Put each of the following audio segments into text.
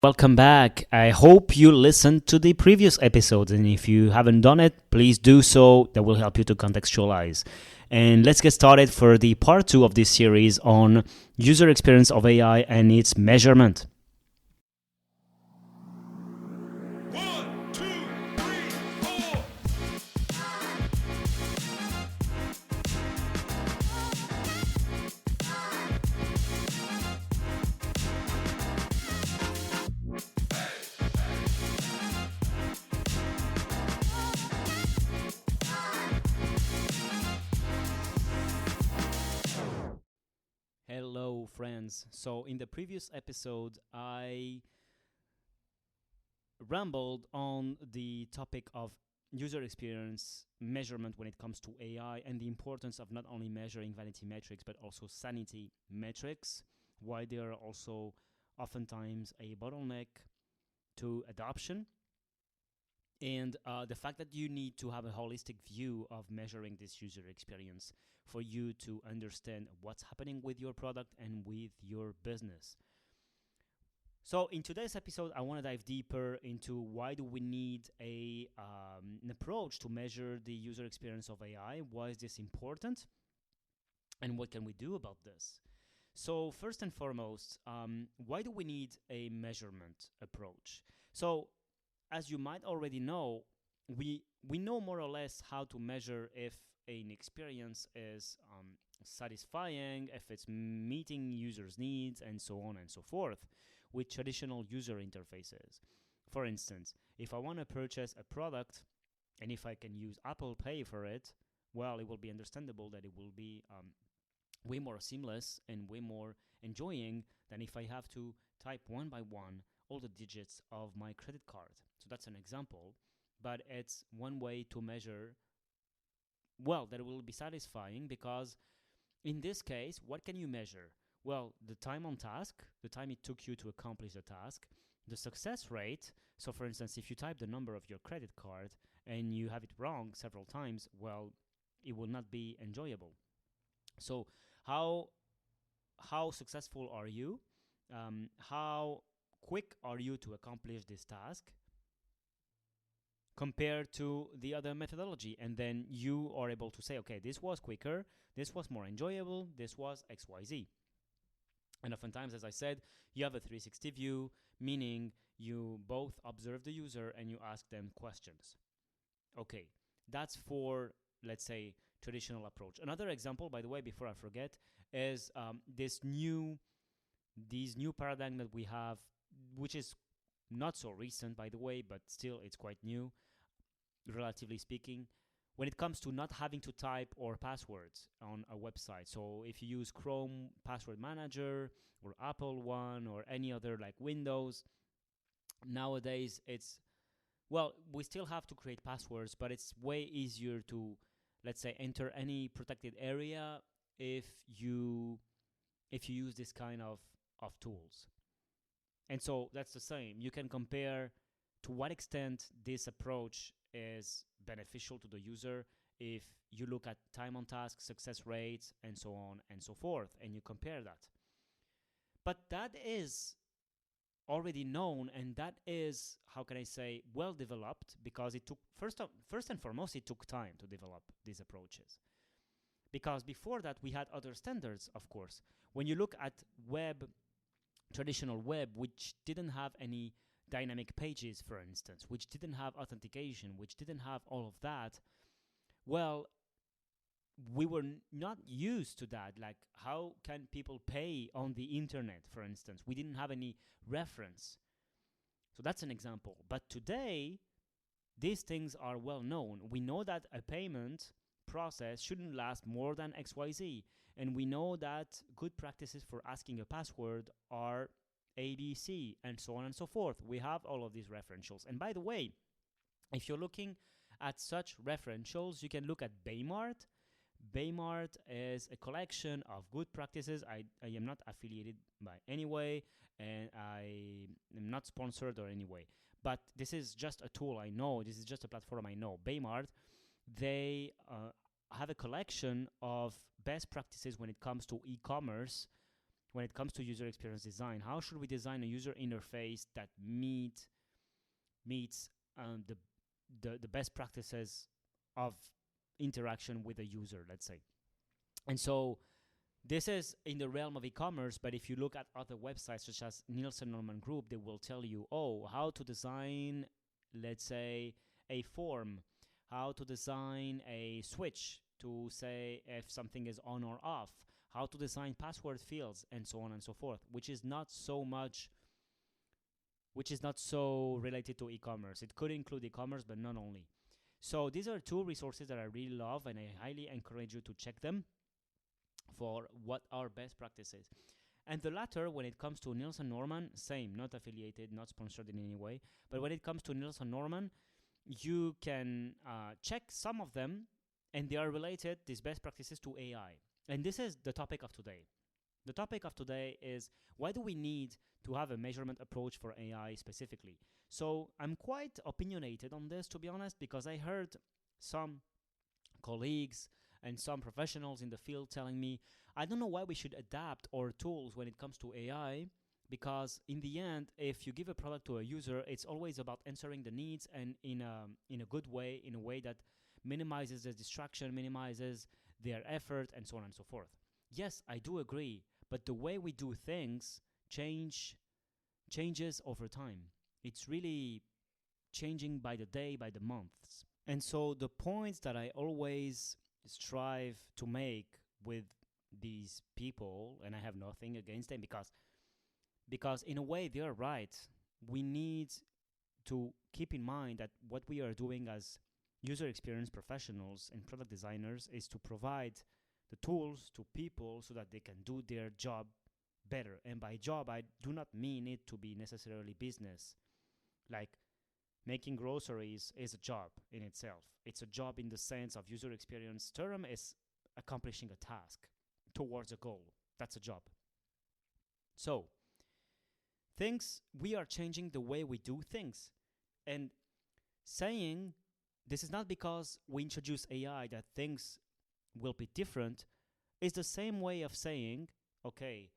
Welcome back. I hope you listened to the previous episodes, and if you haven't done it, please do so. That will help you to contextualize. And let's get started for the part two of this series on user experience of AI and its measurement. One, two, three, four. Hello, friends. So, in the previous episode, I rambled on the topic of user experience measurement when it comes to AI and the importance of not only measuring vanity metrics but also sanity metrics, why they are also oftentimes a bottleneck to adoption, and the fact that you need to have a holistic view of measuring this user experience for you to understand what's happening with your product and with your business. So in today's episode, I want to dive deeper into why do we need an approach to measure the user experience of AI? Why is this important? And what can we do about this? So first and foremost, why do we need a measurement approach? So as you might already know, we know more or less how to measure if an experience is satisfying, if it's meeting users' needs, and so on and so forth with traditional user interfaces. For instance, if I want to purchase a product and if I can use Apple Pay for it, well, it will be understandable that it will be way more seamless and way more enjoying than if I have to type one by one all the digits of my credit card. So that's an example, but it's one way to measure, well, that it will be satisfying because in this case, what can you measure? Well, the time on task, the time it took you to accomplish the task, the success rate. So, for instance, if you type the number of your credit card and you have it wrong several times, well, it will not be enjoyable. So, how successful are you? How quick are you to accomplish this task compared to the other methodology? And then you are able to say, okay, this was quicker, this was more enjoyable, this was XYZ. And oftentimes, as I said, you have a 360 view, meaning you both observe the user and you ask them questions. Okay, that's for, let's say, traditional approach. Another example, by the way, before I forget, is these new paradigm that we have, which is not so recent, by the way, but still it's quite new, relatively speaking, when it comes to not having to type or passwords on a website. So if you use Chrome Password Manager or Apple one or any other like Windows, nowadays we still have to create passwords, but it's way easier to, let's say, enter any protected area if you use this kind of tools. And so that's the same. You can compare to what extent this approach is beneficial to the user if you look at time on task, success rates, and so on and so forth, and you compare that. But that is already known, and that is, how can I say, well developed, because it took first and foremost it took time to develop these approaches. Because before that we had other standards, of course. When you look at traditional web, which didn't have any dynamic pages, for instance, which didn't have authentication, which didn't have all of that, well, we were not used to that. Like, how can people pay on the internet, for instance? We didn't have any reference. So that's an example. But today, these things are well known. We know that a payment process shouldn't last more than XYZ. And we know that good practices for asking a password are ABC, and so on and so forth. We have all of these referentials. And by the way, if you're looking at such referentials, you can look at Baymart. Baymart is a collection of good practices. I am not affiliated by any way, and I am not sponsored or any way. But this is just a tool I know. This is just a platform I know. Baymart, they have a collection of best practices when it comes to e-commerce, when it comes to user experience design. How should we design a user interface that meets the best practices of interaction with a user, let's say. And so this is in the realm of e-commerce, but if you look at other websites such as Nielsen Norman Group, they will tell you, how to design, let's say, a form, how to design a switch to say if something is on or off, how to design password fields, and so on and so forth, which is not so related to e-commerce. It could include e-commerce, but not only. So these are two resources that I really love, and I highly encourage you to check them for what are best practices. And the latter, when it comes to Nielsen Norman, same, not affiliated, not sponsored in any way, but when it comes to Nielsen Norman, you can check some of them, and they are related, these best practices, to AI. And this is the topic of today. The topic of today is, why do we need to have a measurement approach for AI specifically? So I'm quite opinionated on this, to be honest, because I heard some colleagues and some professionals in the field telling me, I don't know why we should adapt our tools when it comes to AI, because in the end, if you give a product to a user, it's always about answering the needs, and in a good way, in a way that minimizes the distraction, minimizes their effort, and so on and so forth. Yes, I do agree, but the way we do things changes over time. It's really changing by the day, by the months. And so the points that I always strive to make with these people, and I have nothing against them, because in a way they are right. We need to keep in mind that what we are doing as user experience professionals and product designers is to provide the tools to people so that they can do their job better. And by job, I do not mean it to be necessarily business. Like making groceries is a job in itself. It's a job in the sense of user experience term is accomplishing a task towards a goal. That's a job. So we are changing the way we do things. And saying this is not because we introduce AI that things will be different is the same way of saying, okay,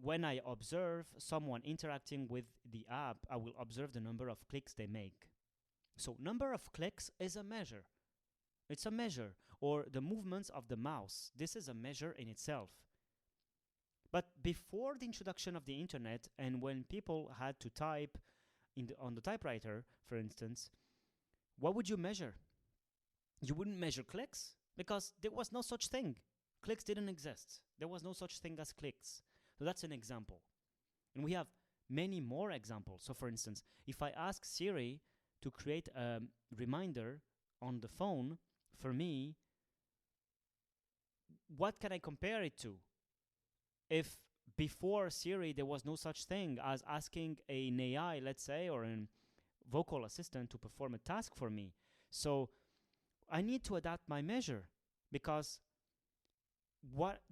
when I observe someone interacting with the app, I will observe the number of clicks they make. So number of clicks is a measure. It's a measure. Or the movements of the mouse. This is a measure in itself. But before the introduction of the internet, and when people had to type on the typewriter, for instance, what would you measure? You wouldn't measure clicks because there was no such thing. Clicks didn't exist. There was no such thing as clicks. So that's an example. And we have many more examples. So for instance, if I ask Siri to create a reminder on the phone for me, what can I compare it to? If before Siri there was no such thing as asking an AI, let's say, or a vocal assistant to perform a task for me. So I need to adapt my measure, because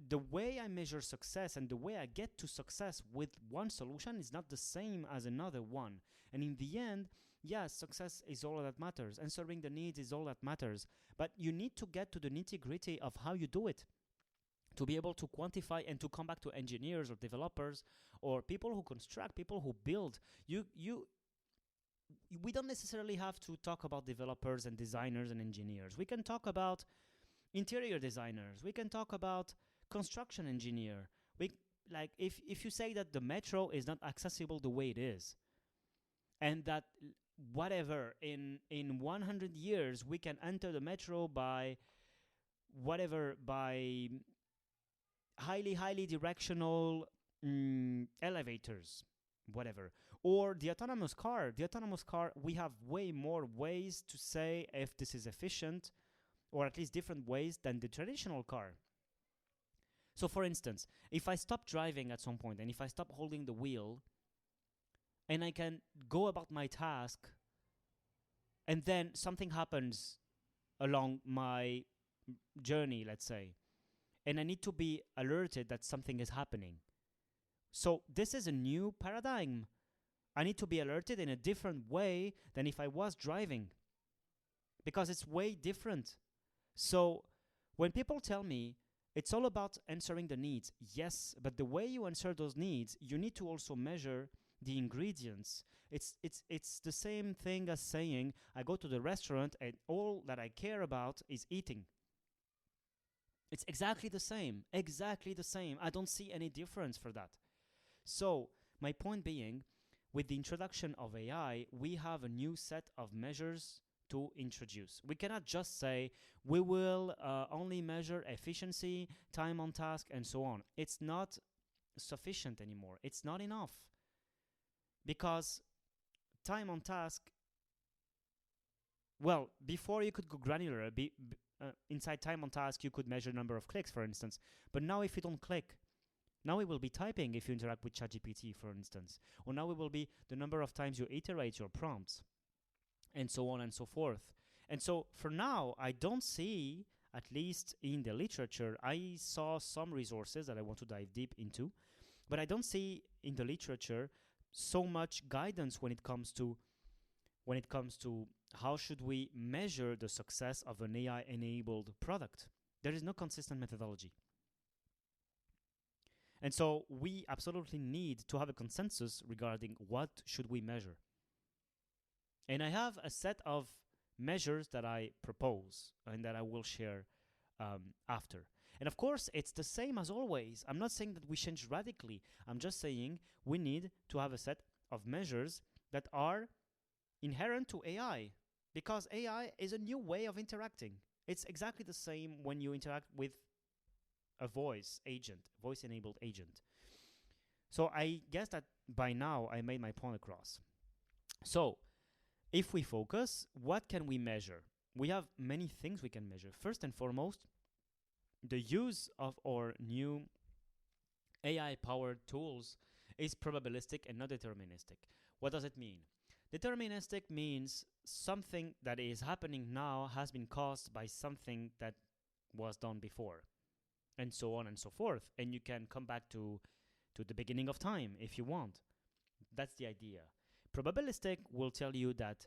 the way I measure success and the way I get to success with one solution is not the same as another one. And in the end, yes, success is all that matters. Answering the needs is all that matters. But you need to get to the nitty-gritty of how you do it, to be able to quantify and to come back to engineers or developers or people who construct, people who build. We don't necessarily have to talk about developers and designers and engineers. We can talk about interior designers. We can talk about construction engineer. If you say that the metro is not accessible the way it is, and that whatever in 100 years we can enter the metro by highly directional elevators, whatever. Or the autonomous car. We have way more ways to say if this is efficient, or at least different ways than the traditional car. So for instance, if I stop driving at some point and if I stop holding the wheel and I can go about my task, and then something happens along my journey, let's say, and I need to be alerted that something is happening. So this is a new paradigm. I need to be alerted in a different way than if I was driving, because it's way different. So when people tell me it's all about answering the needs. Yes, but the way you answer those needs, you need to also measure the ingredients. It's the same thing as saying I go to the restaurant and all that I care about is eating. It's exactly the same. Exactly the same. I don't see any difference for that. So, my point being, with the introduction of AI, we have a new set of measures to introduce. We cannot just say we will only measure efficiency, time on task, and so on. It's not sufficient anymore. It's not enough. Because time on task, well, before you could go granular, inside time on task, you could measure number of clicks, for instance. But now if you don't click, now it will be typing if you interact with ChatGPT, for instance. Or now it will be the number of times you iterate your prompts, and so on and so forth. And so for now, I don't see, at least in the literature, I saw some resources that I want to dive deep into, but I don't see in the literature so much guidance when it comes to how should we measure the success of an AI-enabled product. There is no consistent methodology. And so we absolutely need to have a consensus regarding what should we measure. And I have a set of measures that I propose and that I will share after. And of course, it's the same as always. I'm not saying that we change radically. I'm just saying we need to have a set of measures that are inherent to AI, because AI is a new way of interacting. It's exactly the same when you interact with a voice-enabled agent. So I guess that by now I made my point across. So if we focus, what can we measure? We have many things we can measure. First and foremost, the use of our new AI-powered tools is probabilistic and not deterministic. What does it mean? Deterministic means something that is happening now has been caused by something that was done before, and so on and so forth. And you can come back to the beginning of time if you want. That's the idea. Probabilistic will tell you that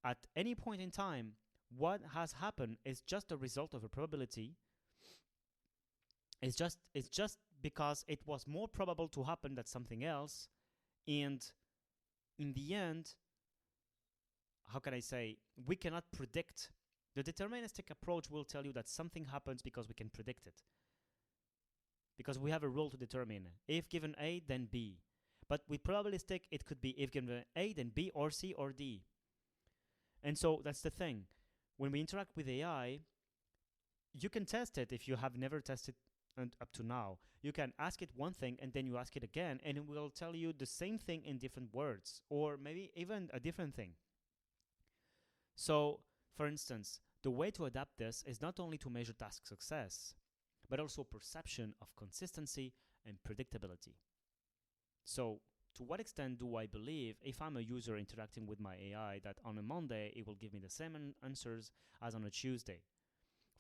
at any point in time, what has happened is just a result of a probability. It's just because it was more probable to happen than something else, and in the end, how can I say, we cannot predict. The deterministic approach will tell you that something happens because we can predict it. Because we have a rule to determine. If given A, then B. But with probabilistic, it could be if given A, then B, or C, or D. And so that's the thing. When we interact with AI, you can test it if you have never tested up to now. You can ask it one thing and then you ask it again, and it will tell you the same thing in different words, or maybe even a different thing. So, for instance, the way to adapt this is not only to measure task success, but also perception of consistency and predictability. So, to what extent do I believe, if I'm a user interacting with my AI, that on a Monday it will give me the same answers as on a Tuesday?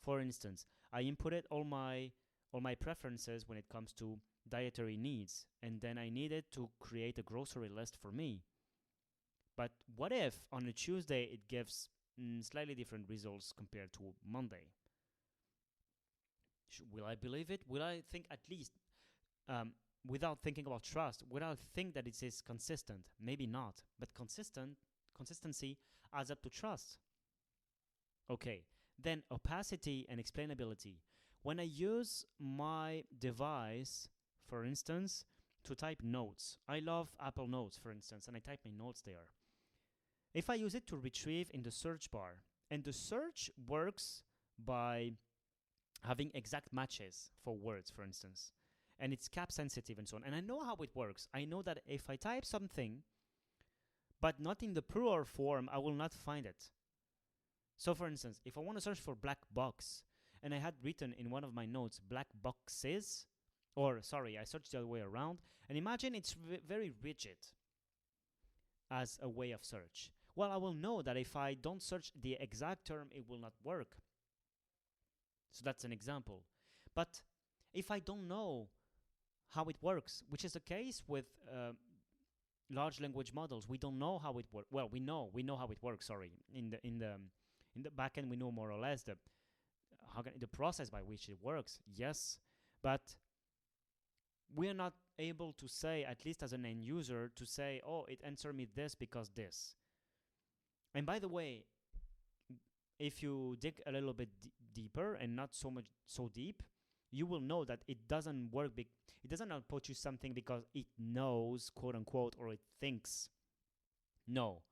For instance, I inputted all my preferences when it comes to dietary needs, and then I needed to create a grocery list for me. But what if on a Tuesday it gives slightly different results compared to Monday? Will I believe it? Will I think, at least without thinking about trust, will I think that it is consistent? Maybe not. But consistency adds up to trust. Okay. Then opacity and explainability. When I use my device, for instance, to type notes, I love Apple Notes, for instance, and I type my notes there. If I use it to retrieve in the search bar, and the search works by having exact matches for words, for instance, and it's cap sensitive and so on, and I know how it works. I know that if I type something, but not in the plural form, I will not find it. So for instance, if I want to search for black box, and I had written in one of my notes black boxes, or sorry, I searched the other way around, and imagine it's very rigid as a way of search. Well, I will know that if I don't search the exact term, it will not work. So that's an example. But if I don't know how it works, which is the case with large language models, we don't know how it works. Well, we know how it works. Sorry, in the backend, we know more or less the process by which it works. Yes, But we are not able to say, at least as an end user, to say, oh, it answered me this because this. And by the way, if you dig a little bit deeper and not so deep, you will know that it doesn't work. It doesn't output you something because it knows, quote unquote, or it thinks. No,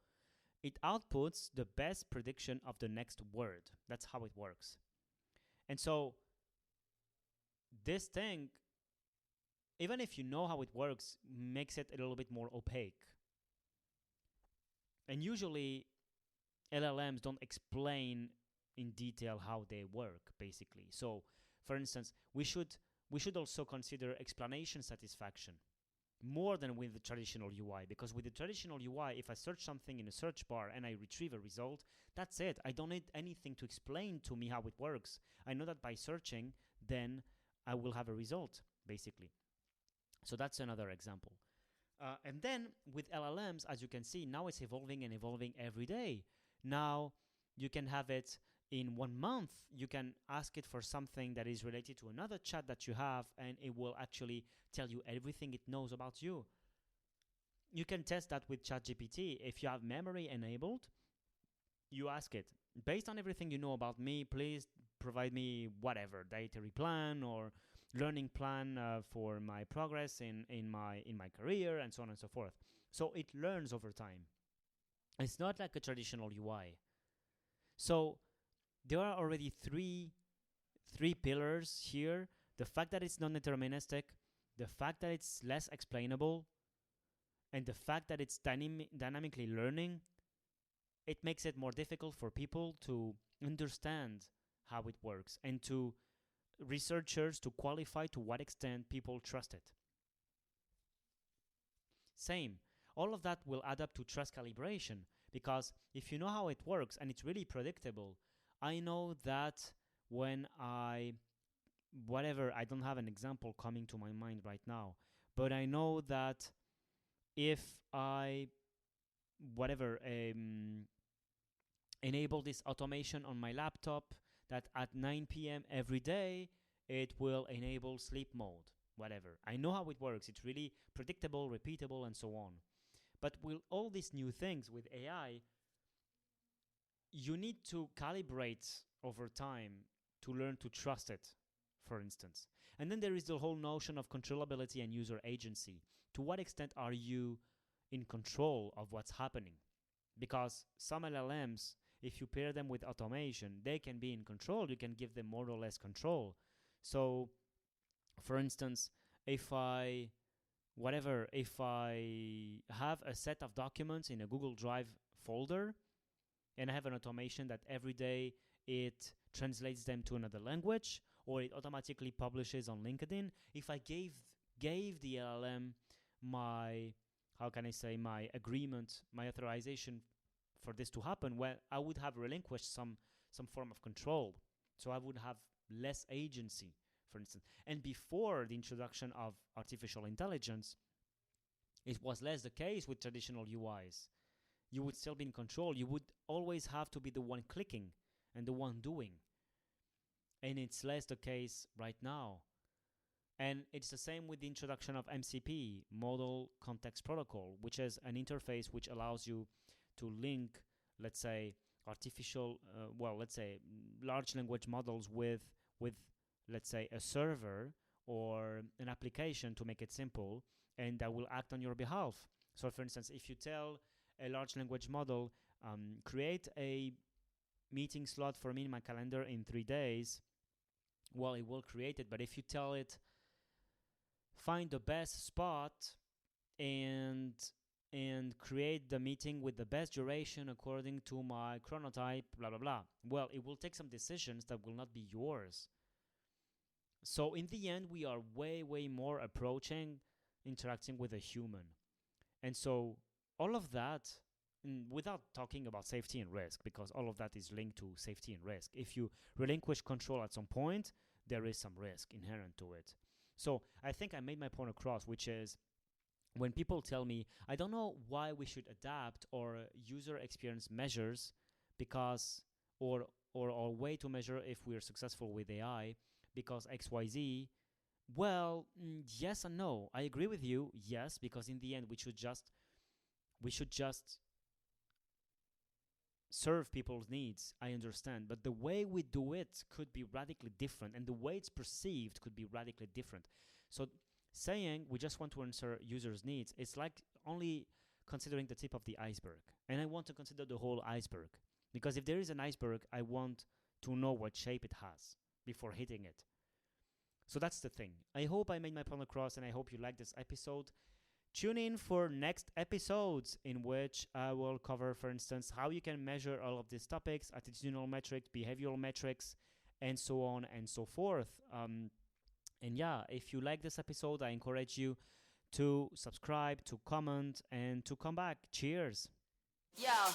it outputs the best prediction of the next word. That's how it works. And so this thing, even if you know how it works, makes it a little bit more opaque. And usually LLMs don't explain in detail how they work, basically. So, for instance, we should also consider explanation satisfaction more than with the traditional UI, because with the traditional UI, if I search something in a search bar and I retrieve a result, that's it. I don't need anything to explain to me how it works. I know that by searching, then I will have a result, basically. So that's another example. And then with LLMs, as you can see, now it's evolving and evolving every day. Now you can have it in 1 month. You can ask it for something that is related to another chat that you have, and it will actually tell you everything it knows about you. You can test that with ChatGPT. If you have memory enabled, you ask it, based on everything you know about me, please provide me whatever, dietary plan or learning plan for my progress in my career, and so on and so forth. So it learns over time. It's not like a traditional UI. So there are already three pillars here. The fact that it's non-deterministic, the fact that it's less explainable, and the fact that it's dynamically learning. It makes it more difficult for people to understand how it works, and to researchers to qualify to what extent people trust it. Same. All of that will add up to trust calibration, because if you know how it works and it's really predictable, I know that when I don't have an example coming to my mind right now, but I know that if I enable this automation on my laptop, that at 9 p.m. every day, it will enable sleep mode, whatever. I know how it works. It's really predictable, repeatable, and so on. But with all these new things with AI, you need to calibrate over time to learn to trust it, for instance. And then there is the whole notion of controllability and user agency. To what extent are you in control of what's happening? Because some LLMs, if you pair them with automation, they can be in control. You can give them more or less control. So, for instance, if I have a set of documents in a Google Drive folder, and I have an automation that every day it translates them to another language, or it automatically publishes on LinkedIn, if I gave the LLM my agreement, my authorization for this to happen, well, I would have relinquished some form of control. So I would have less agency, for instance. And before the introduction of artificial intelligence, it was less the case with traditional UIs. You would still be in control. You would always have to be the one clicking and the one doing. And it's less the case right now. And it's the same with the introduction of MCP, Model Context Protocol, which is an interface which allows you to link, let's say, large language models with, let's say, a server or an application, to make it simple, and that will act on your behalf. So, for instance, if you tell a large language model, create a meeting slot for me in my calendar in 3 days, well, it will create it. But if you tell it, find the best spot and create the meeting with the best duration according to my chronotype, blah, blah, blah, well, it will take some decisions that will not be yours. So in the end, we are way, way more approaching interacting with a human. And so all of that, without talking about safety and risk, because all of that is linked to safety and risk. If you relinquish control at some point, there is some risk inherent to it. So I think I made my point across, which is when people tell me, I don't know why we should adapt our user experience measures because, or way to measure if we're successful with AI, because XYZ, Well, yes and no. I agree with you. Yes, because in the end, we should just serve people's needs. I understand, but the way we do it could be radically different, and the way it's perceived could be radically different. So, saying we just want to answer users' needs, it's like only considering the tip of the iceberg, and I want to consider the whole iceberg. Because if there is an iceberg, I want to know what shape it has before hitting it. So that's the thing. I hope I made my point across, and I hope you like this episode. Tune in for next episodes in which I will cover, for instance, how you can measure all of these topics: attitudinal metrics, behavioral metrics, and so on and so forth. And yeah, if you like this episode, I encourage you to subscribe, to comment, and to come back. Cheers. Yeah.